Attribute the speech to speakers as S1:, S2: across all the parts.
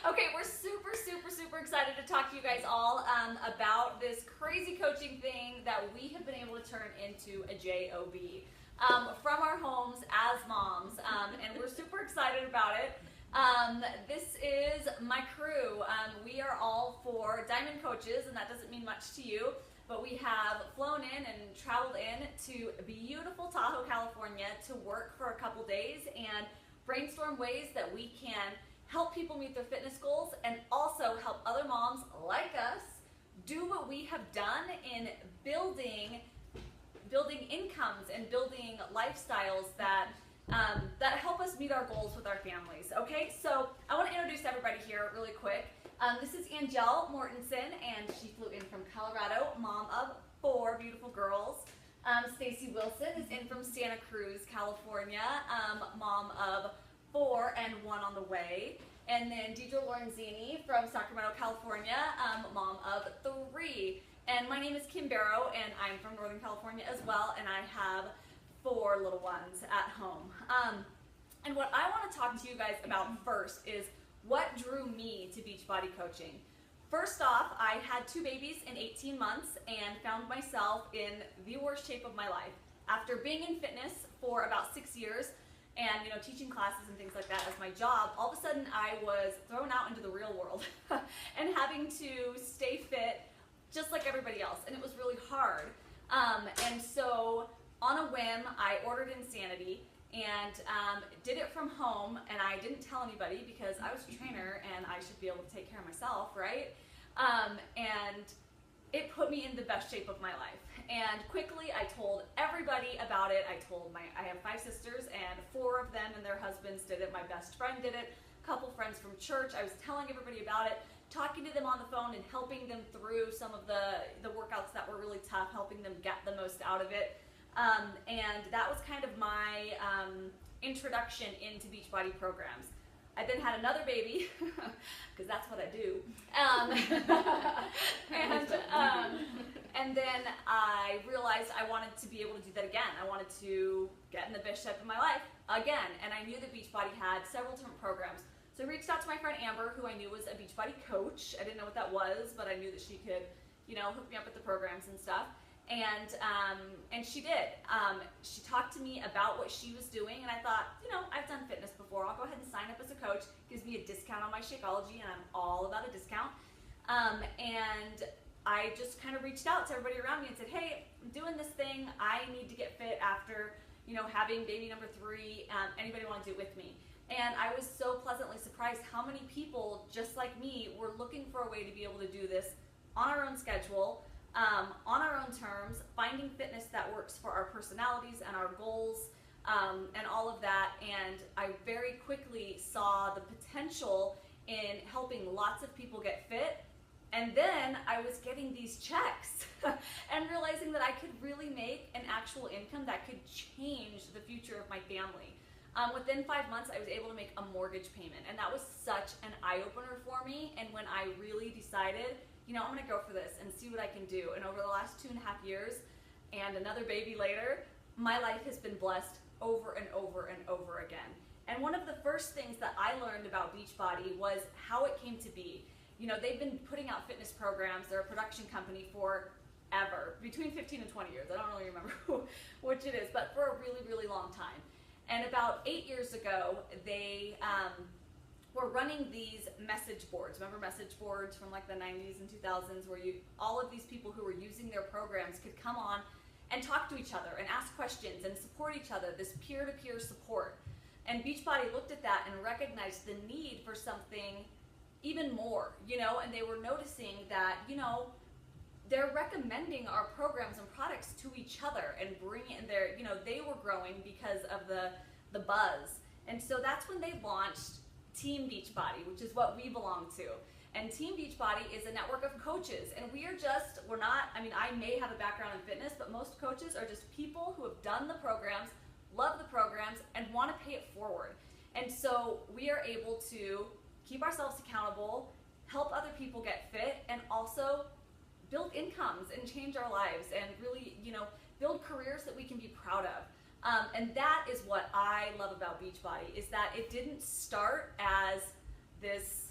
S1: Okay, we're super excited to talk to you guys all about this crazy coaching thing that we have been able to turn into a job from our homes as moms, and we're super excited about it. This is my crew. We are all four Diamond coaches, and that doesn't mean much to you, but we have flown in and traveled in to beautiful Tahoe, California to work for a couple days and brainstorm ways that we can help people meet their fitness goals and also help other moms like us do what we have done in building incomes and building lifestyles that help us meet our goals with our families. Okay, so I want to introduce everybody here really quick. This is Angel Mortensen, and she flew in from Colorado, mom of 4 beautiful girls. Stacy Wilson is in from Santa Cruz, California, mom of 4 and 1 on the way. And then Deidre Lorenzini from Sacramento, California, mom of 3. And my name is Kim Barrow, and I'm from Northern California as well, and I have 4 little ones at home. And what I want to talk to you guys about first is what drew me to Beachbody coaching. First off, I had 2 babies in 18 months and found myself in the worst shape of my life. After being in fitness for about 6 years and teaching classes and things like that as my job, all of a sudden I was thrown out into the real world and having to stay fit just like everybody else, and it was really hard. And so on a whim, I ordered Insanity and did it from home, and I didn't tell anybody because I was a trainer and I should be able to take care of myself, right? And it put me in the best shape of my life. And quickly I told everybody about it. I have 5 sisters, and 4 of them and their husbands did it. My best friend did it, a couple friends from church. I was telling everybody about it, talking to them on the phone and helping them through some of the workouts that were really tough, helping them get the most out of it. And that was kind of my introduction into Beachbody programs. I then had another baby, because that's what I do. And then I realized I wanted to be able to do that again. I wanted to get in the best shape of my life again. And I knew that Beachbody had several different programs. So I reached out to my friend Amber, who I knew was a Beachbody coach. I didn't know what that was, but I knew that she could, hook me up with the programs and stuff. And she did. She talked to me about what she was doing, and I thought, I've done fitness before. I'll go ahead and sign up as a coach. Gives me a discount on my Shakeology, and I'm all about a discount. And I just kind of reached out to everybody around me and said, hey, I'm doing this thing. I need to get fit after, having baby number 3. Anybody want to do it with me? And I was so pleasantly surprised how many people, just like me, were looking for a way to be able to do this on our own schedule, on our own terms, finding fitness that works for our personalities and our goals, and all of that. And I very quickly saw the potential in helping lots of people get fit. And then I was getting these checks and realizing that I could really make an actual income that could change the future of my family. Within 5 months, I was able to make a mortgage payment, and that was such an eye-opener for me. And when I really decided, I'm going to go for this and see what I can do. And over the last 2.5 years and another baby later, my life has been blessed over and over and over again. And one of the first things that I learned about Beachbody was how it came to be. They've been putting out fitness programs. They're a production company forever, between 15 and 20 years. I don't really remember which it is, but for a really, really long time. And about 8 years ago, they were running these message boards. Remember message boards from like the 90s and 2000s, where all of these people who were using their programs could come on and talk to each other and ask questions and support each other, this peer-to-peer support. And Beachbody looked at that and recognized the need for something even more, and they were noticing that, they're recommending our programs and products to each other and bringing in their, they were growing because of the buzz. And so that's when they launched Team Beachbody, which is what we belong to. And Team Beachbody is a network of coaches, and I may have a background in fitness, but most coaches are just people who have done the programs, love the programs, and want to pay it forward. And so we are able to keep ourselves accountable, help other people get fit, and also build incomes and change our lives and really, build careers that we can be proud of. And that is what I love about Beachbody, is that it didn't start as this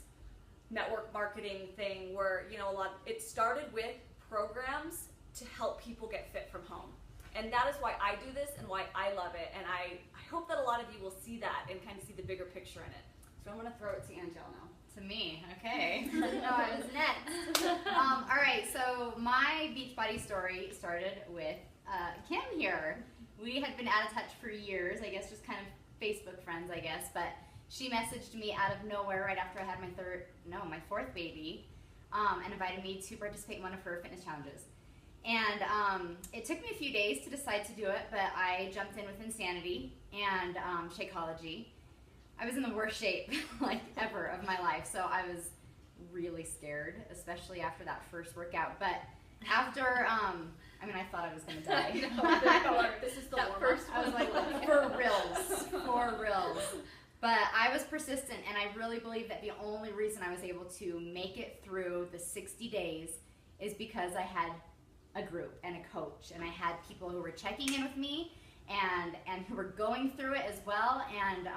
S1: network marketing thing where, you know, it started with programs to help people get fit from home. And that is why I do this and why I love it. And I hope that a lot of you will see that and kind of see the bigger picture in it. So I'm going to throw it to Angel now.
S2: To me, okay. No, I was next. All right, so my Beachbody story started with Kim here. We had been out of touch for years, I guess, just kind of Facebook friends, I guess, but she messaged me out of nowhere right after I had my fourth baby, and invited me to participate in one of her fitness challenges. And it took me a few days to decide to do it, but I jumped in with Insanity and Shakeology. I was in the worst shape like ever of my life, so I was really scared, especially after that first workout. But after, I thought I was going to die.
S1: This is the
S2: that first one. I was like, for reals. But I was persistent, and I really believe that the only reason I was able to make it through the 60 days is because I had a group and a coach, and I had people who were checking in with me and who were going through it as well. And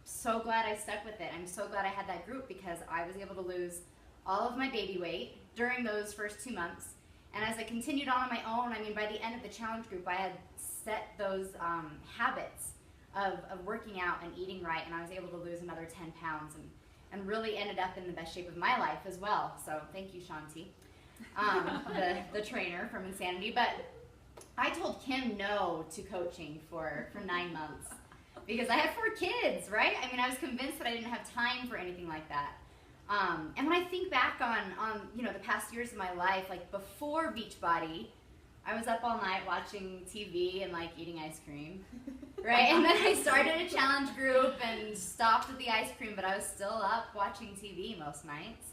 S2: so glad I stuck with it. I'm so glad I had that group because I was able to lose all of my baby weight during those first 2 months. And as I continued on my own, by the end of the challenge group, I had set those habits of working out and eating right, and I was able to lose another 10 pounds and really ended up in the best shape of my life as well. So thank you, Shanti, the trainer from Insanity. But I told Kim no to coaching for 9 months. Because I had 4 kids, right? I was convinced that I didn't have time for anything like that. And when I think back on the past years of my life, like before Beachbody, I was up all night watching TV and like eating ice cream, right? And then I started a challenge group and stopped at the ice cream, but I was still up watching TV most nights.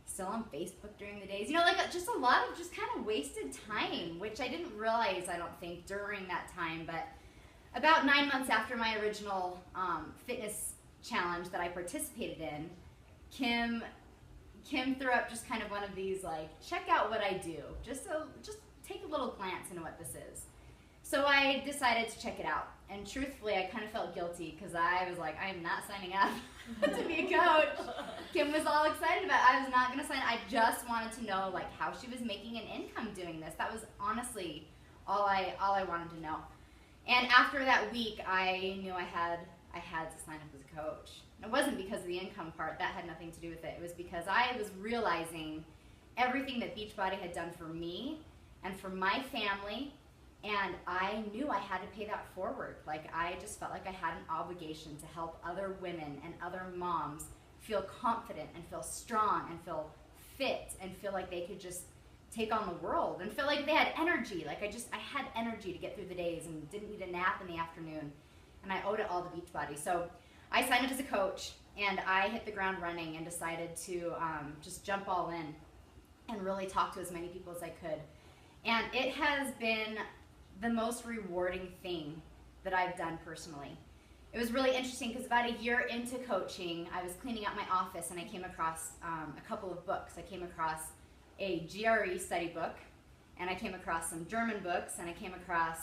S2: Still on Facebook during the days, just a lot of just kind of wasted time, which I didn't realize, I don't think, during that time. But about 9 months after my original fitness challenge that I participated in, Kim threw up just kind of one of these, like, check out what I do. Just take a little glance into what this is. So I decided to check it out. And truthfully, I kind of felt guilty because I was like, I'm not signing up to be a coach. Kim was all excited about it. I was not going to sign. I just wanted to know, like, how she was making an income doing this. That was honestly all I wanted to know. And after that week, I knew I had to sign up as a coach. And it wasn't because of the income part. That had nothing to do with it. It was because I was realizing everything that Beachbody had done for me and for my family, and I knew I had to pay that forward. Like, I just felt like I had an obligation to help other women and other moms feel confident and feel strong and feel fit and feel like they could just take on the world and feel like they had energy. Like, I had energy to get through the days and didn't need a nap in the afternoon. And I owed it all to Beachbody. So I signed up as a coach, and I hit the ground running and decided to just jump all in and really talk to as many people as I could. And it has been the most rewarding thing that I've done personally. It was really interesting because about a year into coaching, I was cleaning out my office and I came across a couple of books. I came across a GRE study book, and I came across some German books, and I came across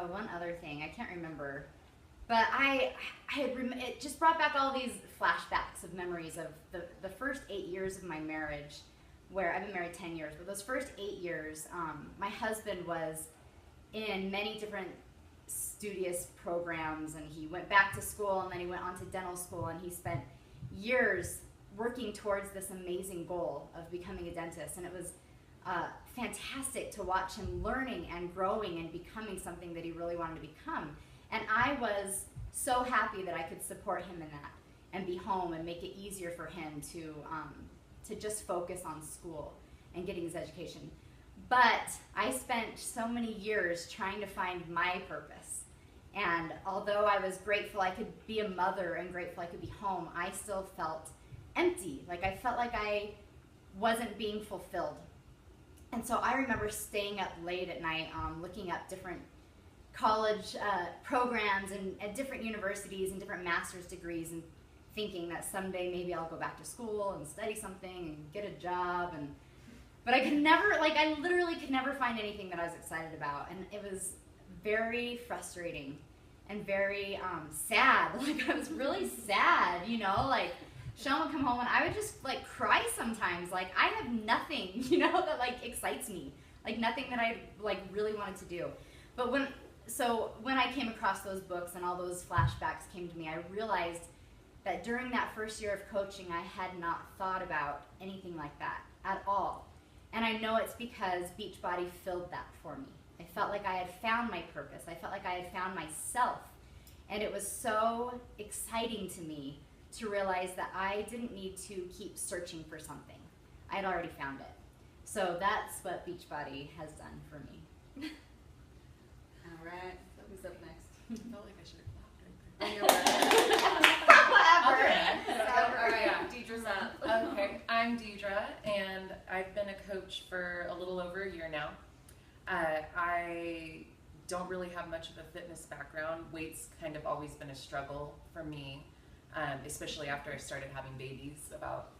S2: one other thing, I can't remember. But it just brought back all these flashbacks of memories of the first 8 years of my marriage, where I've been married 10 years, but those first 8 years, my husband was in many different studious programs, and he went back to school, and then he went on to dental school, and he spent years working towards this amazing goal of becoming a dentist. And it was fantastic to watch him learning and growing and becoming something that he really wanted to become. And I was so happy that I could support him in that and be home and make it easier for him to just focus on school and getting his education. But I spent so many years trying to find my purpose. And although I was grateful I could be a mother and grateful I could be home, I still felt empty. Like, I felt like I wasn't being fulfilled. And so I remember staying up late at night looking up different college programs and at different universities and different master's degrees, and thinking that someday maybe I'll go back to school and study something and get a job. But I could never, I literally could never find anything that I was excited about. And it was very frustrating and very sad. Like I was really sad, you know, like Sean would come home and I would just like cry sometimes. Like I have nothing, you know, that like excites me. Like nothing that I like really wanted to do. But when I came across those books and all those flashbacks came to me, I realized that during that first year of coaching, I had not thought about anything like that at all. And I know it's because Beachbody filled that for me. I felt like I had found my purpose. I felt like I had found myself. And it was so exciting to me to realize that I didn't need to keep searching for something. I had already found it. So that's what Beachbody has done for me.
S1: All right. So who's up next?
S3: I felt like I should have clapped right there.
S1: All right. Deidre's up.
S3: Okay, I'm Deidre, and I've been a coach for a little over a year now. I don't really have much of a fitness background. Weight's kind of always been a struggle for me, especially after I started having babies about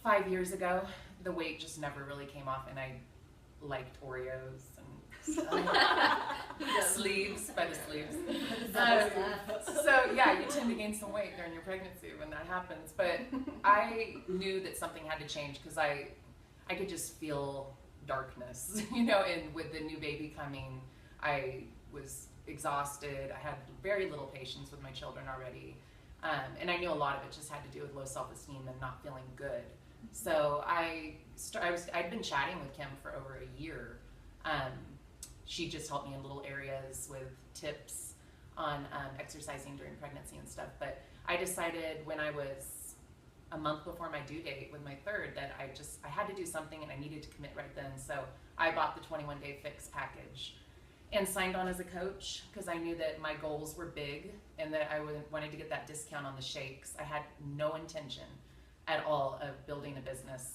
S3: 5 years ago. The weight just never really came off, and I liked Oreos and sleeves by the sleeves. So yeah, you tend to gain some weight during your pregnancy when that happens. But I knew that something had to change because I could just feel darkness, you know. And with the new baby coming, I was exhausted. I had very little patience with my children already, and I knew a lot of it just had to do with low self-esteem and not feeling good. So I'd been chatting with Kim for over a year. She just helped me in little areas with tips on exercising during pregnancy and stuff. But I decided when I was a month before my due date with my third that I had to do something and I needed to commit right then. So I bought the 21-day fix package and signed on as a coach because I knew that my goals were big and that I wanted to get that discount on the shakes. I had no intention at all of building a business.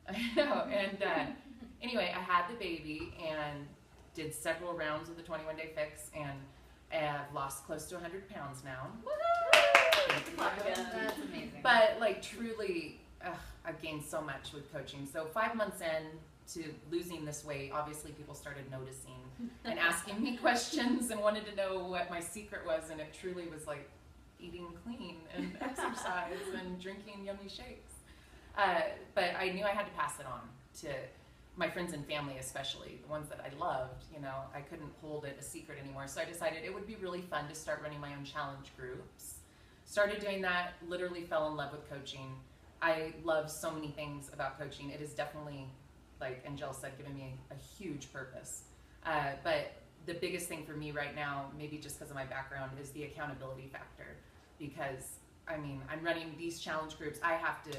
S3: I know, and anyway, I had the baby and did several rounds of the 21-day fix, and I've lost close to 100 pounds now.
S2: That's amazing.
S3: But like truly, I've gained so much with coaching. So 5 months in to losing this weight, obviously people started noticing and asking me questions and wanted to know what my secret was, and it truly was like eating clean and exercise and drinking yummy shakes. But I knew I had to pass it on to my friends and family, especially the ones that I loved. You know, I couldn't hold it a secret anymore. So I decided it would be really fun to start running my own challenge groups. Started doing that, literally fell in love with coaching. I love so many things about coaching. It is definitely, like Angel said, given me a huge purpose. But the biggest thing for me right now, maybe just because of my background, is the accountability factor. Because, I mean, I'm running these challenge groups. I have to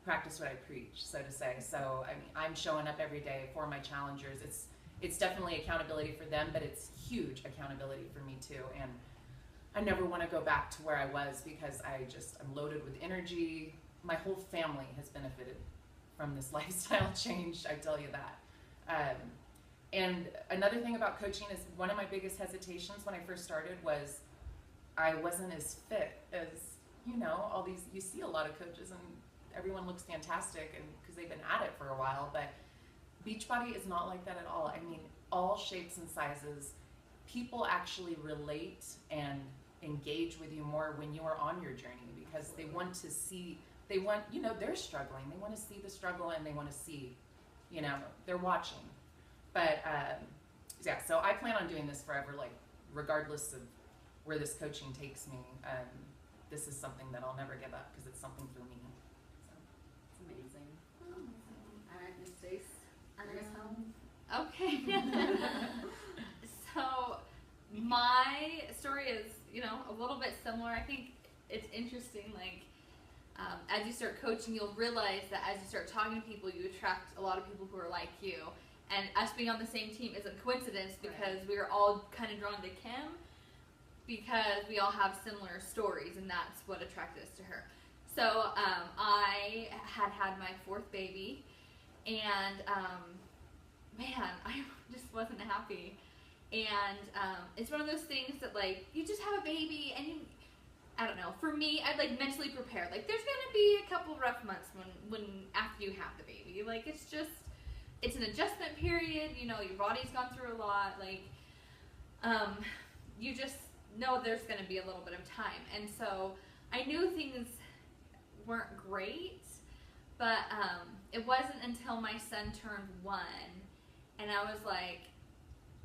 S3: practice what I preach, so to say. So, I mean, I'm showing up every day for my challengers. It's definitely accountability for them, but it's huge accountability for me too. And I never want to go back to where I was because I'm loaded with energy. My whole family has benefited from this lifestyle change, I tell you that. And another thing about coaching is one of my biggest hesitations when I first started was I wasn't as fit as, you know, all these, you see a lot of coaches and everyone looks fantastic and because they've been at it for a while, but Beachbody is not like that at all. I mean, all shapes and sizes. People actually relate and engage with you more when you are on your journey because they want to see, you know, they're struggling. They want to see the struggle and they want to see, you know, they're watching. But yeah, so I plan on doing this forever, like regardless of where this coaching takes me. This is something that I'll never give up because it's something for me. So.
S2: It's amazing.
S1: All right, Miss Stace, bring us home.
S4: Okay. So my story is, you know, a little bit similar. I think it's interesting, like, as you start coaching, you'll realize that as you start talking to people, you attract a lot of people who are like you. And us being on the same team isn't a coincidence because we were all kind of drawn to Kim because we all have similar stories, and that's what attracted us to her. So I had my fourth baby, and man, I just wasn't happy. And it's one of those things that, like, you just have a baby and you, I don't know, for me, I'd like mentally prepared. Like, there's gonna be a couple rough months when after you have the baby. Like, it's an adjustment period, you know, your body's gone through a lot, like, you just know there's going to be a little bit of time. And so I knew things weren't great, but it wasn't until my son turned 1 and I was like,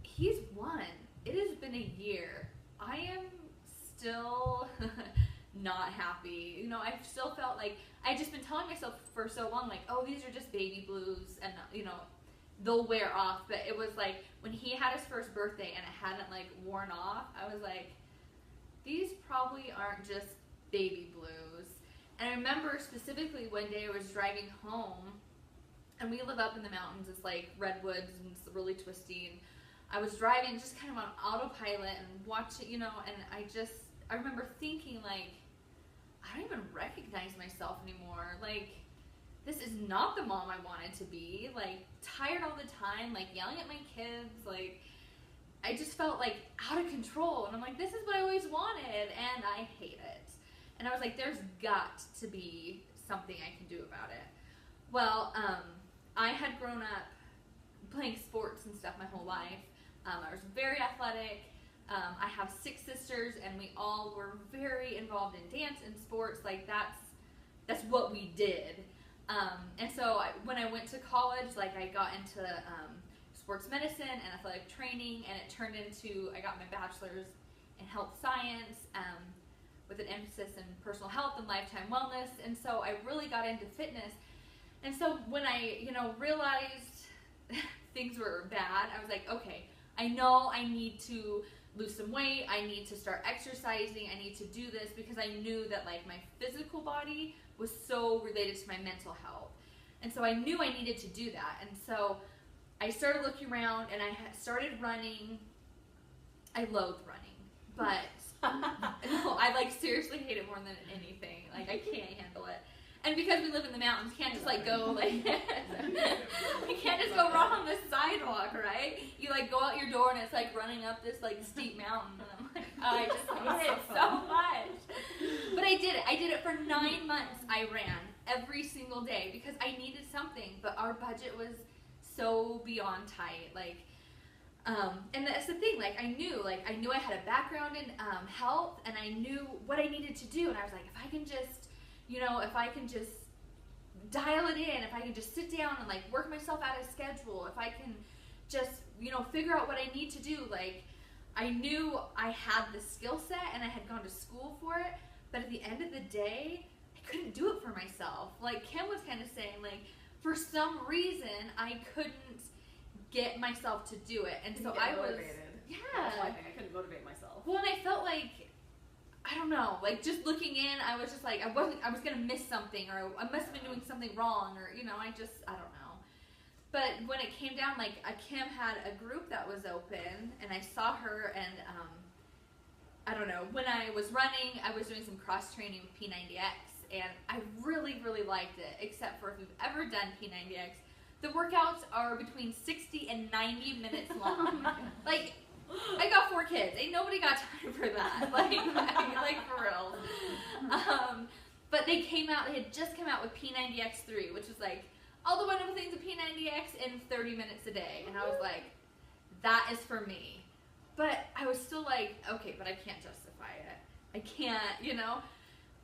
S4: he's 1. It has been a year. I am still not happy. You know, I still felt like I'd just been telling myself for so long, like, oh, these are just baby blues and, you know, they'll wear off. But it was like when he had his first birthday and it hadn't like worn off, I was like, these probably aren't just baby blues. And I remember specifically one day I was driving home, and we live up in the mountains. It's like redwoods and it's really twisty. And I was driving just kind of on autopilot and watching, you know, and I remember thinking like, I don't even recognize myself anymore. Like, this is not the mom I wanted to be. Like, tired all the time, like yelling at my kids. Like, I just felt like out of control. And I'm like, this is what I always wanted, and I hate it. And I was like, there's got to be something I can do about it. Well, I had grown up playing sports and stuff my whole life. I was very athletic. I have 6 sisters, and we all were very involved in dance and sports. Like, that's what we did. And so when I went to college, like, I got into sports medicine and athletic training, and it turned into, I got my bachelor's in health science with an emphasis in personal health and lifetime wellness. And so I really got into fitness. And so when I, you know, realized things were bad, I was like, okay, I know I need to lose some weight. I need to start exercising. I need to do this, because I knew that like my physical body was so related to my mental health. And so I knew I needed to do that. And so I started looking around, and I started running. I loathe running, but no, I like seriously hate it more than anything. Like, I can't handle it. And because we live in the mountains, can't just like go like you can't just go run on the sidewalk, right? You like go out your door and it's like running up this like steep mountain, and I'm like, oh, I just hate it so much. But I did it. I did it for 9 months. I ran every single day because I needed something, but our budget was so beyond tight. Like, and that's the thing. Like, I knew I had a background in health, and I knew what I needed to do. And I was like, if I can just, you know, if I can just dial it in, if I can just sit down and like work myself out of schedule, if I can just, you know, figure out what I need to do. Like, I knew I had the skill set and I had gone to school for it, but at the end of the day, I couldn't do it for myself. Like Kim was kind of saying, like, for some reason, I couldn't get myself to do it. And so I was
S1: motivated.
S4: Yeah.
S1: That's why I think I couldn't motivate myself.
S4: Well, and I felt like, I don't know, like just looking in, I was just like, I was going to miss something, or I must have been doing something wrong, or, you know, I don't know. But when it came down, like, Kim had a group that was open, and I saw her, and I don't know, when I was running, I was doing some cross training with P90X, and I really, really liked it, except for if you've ever done P90X, the workouts are between 60 and 90 minutes long. Like, I got 4 kids. Ain't nobody got time for that. Like for real. But they had just come out with P90X3, which was like all the wonderful things of P90X in 30 minutes a day. And I was like, that is for me. But I was still like, okay, but I can't justify it. I can't, you know?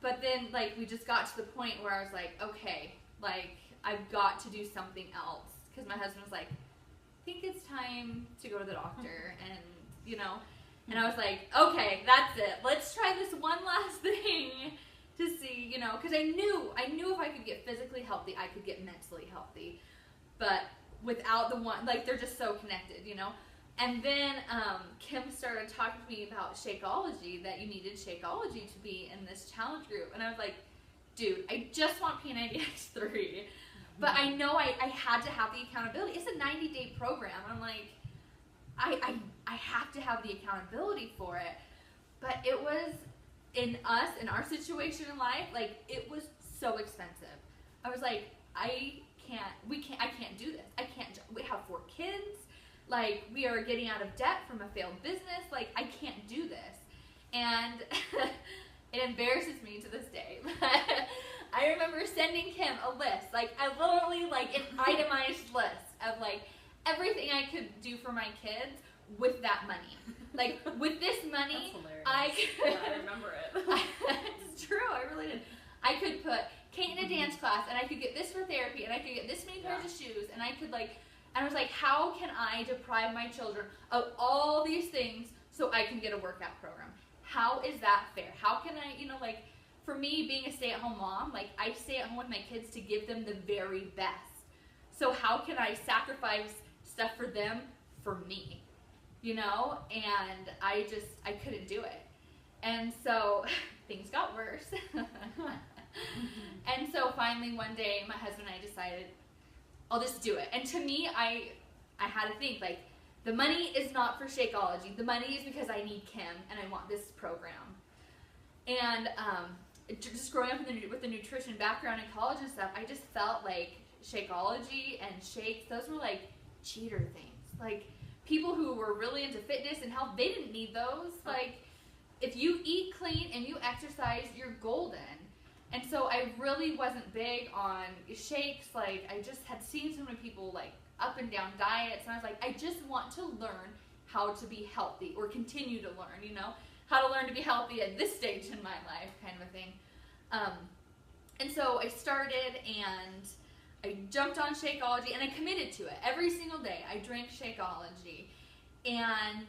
S4: But then, like, we just got to the point where I was like, okay, like, I've got to do something else. Because my husband was like, I think it's time to go to the doctor, and, you know, and I was like, okay, that's it. Let's try this one last thing to see, you know, because I knew if I could get physically healthy, I could get mentally healthy. But without the one, like, they're just so connected, you know. And then Kim started talking to me about Shakeology, that you needed Shakeology to be in this challenge group. And I was like, dude, I just want P90X3. But I know I had to have the accountability. It's a 90-day program. I'm like, I have to have the accountability for it. But it was, in our situation in life, like, it was so expensive. I was like, I can't do this. We have 4 kids. Like, we are getting out of debt from a failed business. Like, I can't do this. And it embarrasses me to this day. I remember sending Kim a list, like, I literally, like, an itemized list of, like, everything I could do for my kids with that money. Like, with this money, I
S1: remember it.
S4: it's true, I really did. I could put Kate in a dance class, and I could get this for therapy, and I could get this many pairs of shoes, and I could and I was like, how can I deprive my children of all these things so I can get a workout program? How is that fair? How can I, for me, being a stay-at-home mom, I stay at home with my kids to give them the very best. So how can I sacrifice stuff for them for me? And I couldn't do it. And so things got worse. And so finally one day my husband and I decided, I'll just do it. And to me, I had to think, the money is not for Shakeology. The money is because I need Kim and I want this program. And just growing up with the nutrition background in college and stuff, I just felt like Shakeology and shakes, those were cheater things. People who were really into fitness and health, they didn't need those. If you eat clean and you exercise, you're golden. And so I really wasn't big on shakes. I just had seen so many people up and down diets, and I was like, I just want to learn how to be healthy, or continue to learn, how to learn to be healthy at this stage in my life, kind of a thing. And so I started, and I jumped on Shakeology, and I committed to it. Every single day I drank Shakeology. And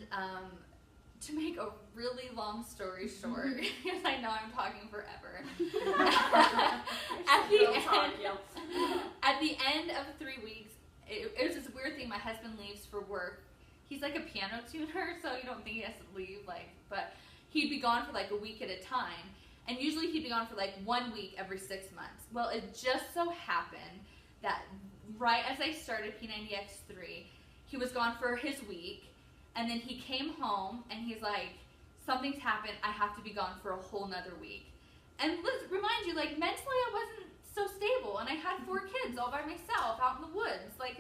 S4: to make a really long story short, because I know I'm talking forever, at the end of 3 weeks, it was this weird thing. My husband leaves for work. He's a piano tuner, so you don't think he has to leave, but he'd be gone for a week at a time. And usually he'd be gone for 1 week every 6 months. Well, it just so happened that right as I started P90X3, he was gone for his week, and then he came home and he's like, something's happened, I have to be gone for a whole nother week. And let's remind you, mentally I wasn't so stable, and I had 4 kids all by myself out in the woods. We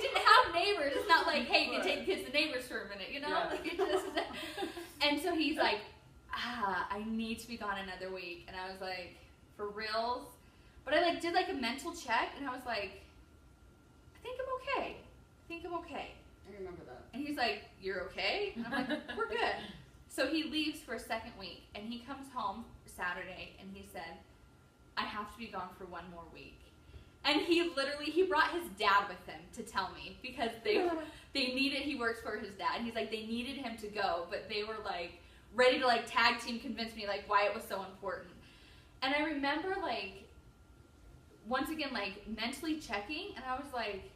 S4: didn't have neighbors. It's not hey, you can take the kids to neighbors for a minute, And so he's like, I need to be gone another week. And I was like, for reals? But I did a mental check, and I was like, I think I'm okay.
S1: I remember that.
S4: And he's like, you're okay? And I'm like, we're good. So he leaves for a second week, and he comes home Saturday, and he said, I have to be gone for 1 more week. And he brought his dad with him to tell me, because they needed, he works for his dad, and he's like, they needed him to go, but they were ready to tag team convince me why it was so important. And I remember once again mentally checking, and I was like,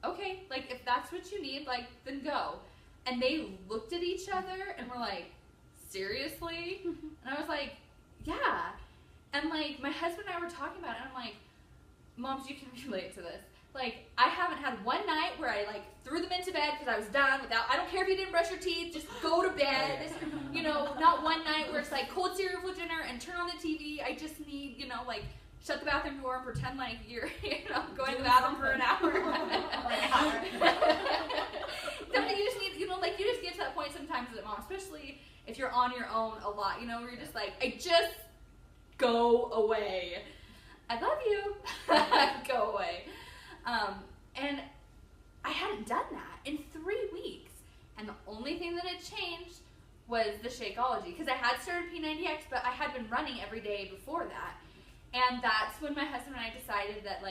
S4: okay, if that's what you need, then go. And they looked at each other and were like, seriously? And I was like, yeah. And my husband and I were talking about it, and I'm like, moms, you can relate to this. I haven't had one night where I threw them into bed because I was done I don't care if you didn't brush your teeth, just go to bed. Not one night where it's cold cereal for dinner and turn on the TV. I just need, shut the bathroom door and pretend you're, going to the bathroom for an hour. You just need, you just get to that point sometimes as a mom, especially if you're on your own a lot, where you're just I just go away. I love you. Go away. And I hadn't done that in 3 weeks. And the only thing that had changed was the Shakeology. Because I had started P90X, but I had been running every day before that. And that's when my husband and I decided that,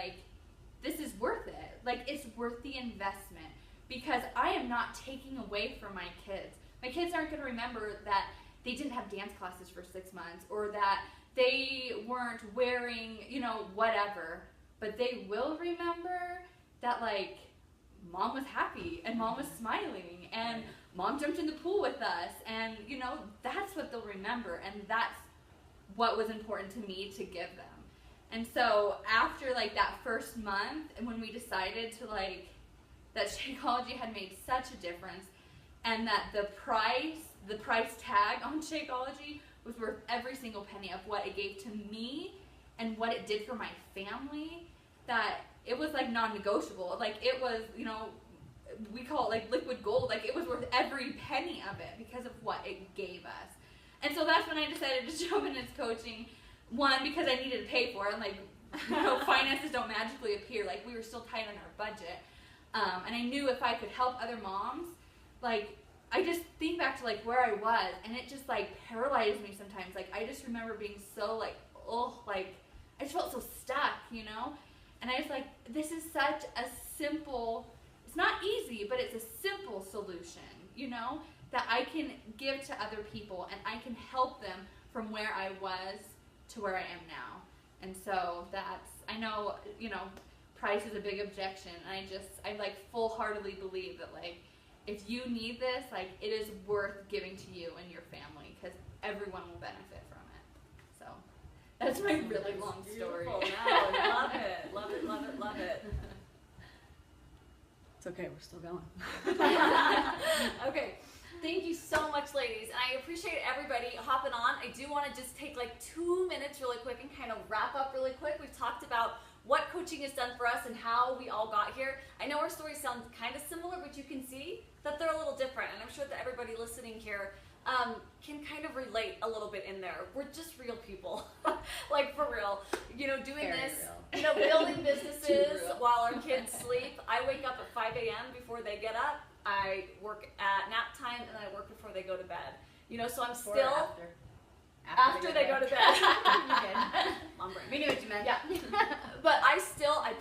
S4: this is worth it. It's worth the investment. Because I am not taking away from my kids. My kids aren't going to remember that they didn't have dance classes for 6 months, or that they weren't wearing, whatever. But they will remember that, mom was happy, and mom was smiling, and mom jumped in the pool with us, and, that's what they'll remember, and that's what was important to me to give them. And so after, that first month, and when we decided to, that Shakeology had made such a difference, and that the price tag on Shakeology was worth every single penny of what it gave to me and what it did for my family, that it was non-negotiable. It was, we call it liquid gold. It was worth every penny of it because of what it gave us. And so that's when I decided to jump into coaching. One, because I needed to pay for it. Finances don't magically appear. We were still tight on our budget. And I knew if I could help other moms, like, I just think back to like where I was, and it just like paralyzed me sometimes. Like, I just remember being so like, oh, like I just felt so stuck, you know? And I was like, this is such a simple, it's not easy, but it's a simple solution, you know, that I can give to other people, and I can help them from where I was to where I am now. And so that's, I know, you know, price is a big objection, and I like full-heartedly believe that like, if you need this, like, it is worth giving to you and your family, because everyone will benefit from it. So that's my really long story.
S1: Beautiful. No, love it, love it, love it, love it.
S5: It's okay, we're still going.
S1: Okay, thank you so much, ladies, and I appreciate everybody hopping on. I do want to just take like 2 minutes really quick and kind of wrap up really quick. We've talked about what coaching has done for us and how we all got here. I know our stories sound kind of similar, but you can see that they're a little different, and I'm sure that everybody listening here can kind of relate a little bit in there. We're just real people, like for real. You know, doing
S2: Very
S1: this,
S2: real.
S1: you know, building businesses while our kids sleep. I wake up at 5 a.m. before they get up. I work at nap time, and then I work before they go to bed. You know, so I'm
S2: Before or
S1: still after they go to bed. Mom brain.
S2: We knew what you meant.
S1: Yeah. But I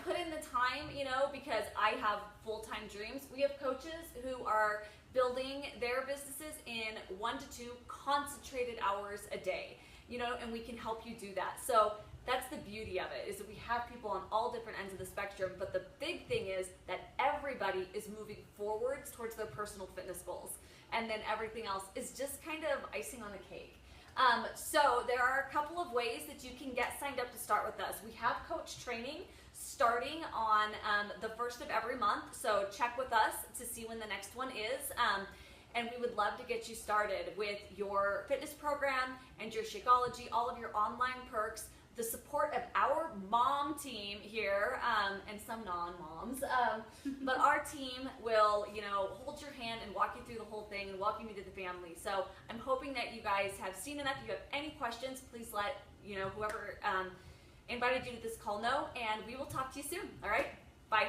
S1: put in the time, you know, because I have full-time dreams. We have coaches who are building their businesses in 1 to 2 concentrated hours a day, you know, and we can help you do that. So that's the beauty of it, is that we have people on all different ends of the spectrum, but the big thing is that everybody is moving forwards towards their personal fitness goals, and then everything else is just kind of icing on the cake. So there are a couple of ways that you can get signed up to start with us. We have coach training starting on the 1st of every month, so check with us to see when the next one is. And we would love to get you started with your fitness program and your Shakeology, all of your online perks, the support of our mom team here, and some non-moms. But our team will, you know, hold your hand and walk you through the whole thing and welcome you to the family. So I'm hoping that you guys have seen enough. If you have any questions, please let, you know, whoever invited you to this call know, and we will talk to you soon. All right? Bye.